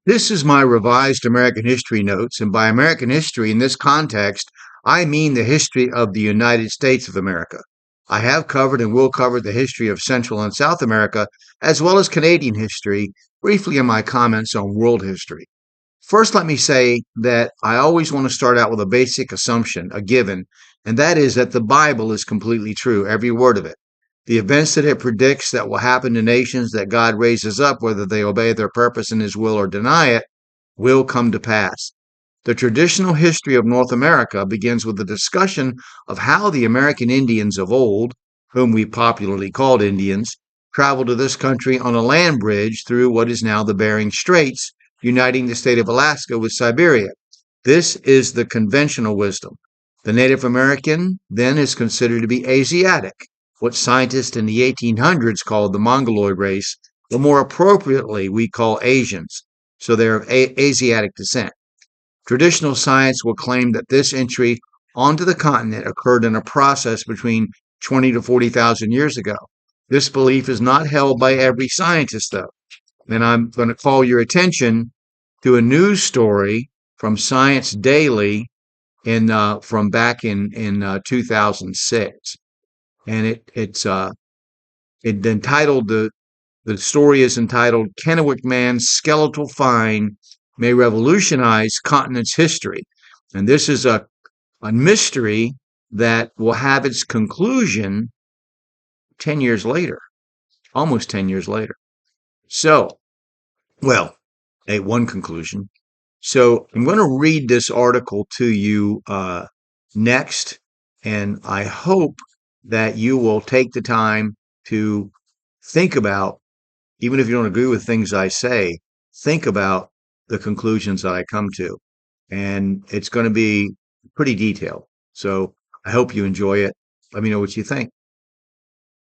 This is my revised American history notes, and by American history in this context, I mean the history of the United States of America. I have covered and will cover the history of Central and South America, as well as Canadian history, briefly in my comments on world history. First, let me say that I always want to start out with a basic assumption, a given, and that is that the Bible is completely true, every word of it. The events that it predicts that will happen to nations that God raises up, whether they obey their purpose and his will or deny it, will come to pass. The traditional history of North America begins with a discussion of how the American Indians of old, whom we popularly called Indians, traveled to this country on a land bridge through what is now the Bering Straits, uniting the state of Alaska with Siberia. This is the conventional wisdom. The Native American then is considered to be Asiatic, what scientists in the 1800s called the Mongoloid race, but more appropriately we call Asians. So they're of Asiatic descent. Traditional science will claim that this entry onto the continent occurred in a process between 20 to 40,000 years ago. This belief is not held by every scientist, though. And I'm going to call your attention to a news story from Science Daily from back in 2006, and it entitled the story is entitled "Kennewick Man's Skeletal Find May Revolutionize Continent's History," and this is a mystery that will have its conclusion 10 years later, almost 10 years later. So, well, one conclusion. So I'm going to read this article to you next, and I hope that you will take the time to think about, even if you don't agree with things I say, think about the conclusions that I come to. And it's going to be pretty detailed. So I hope you enjoy it. Let me know what you think.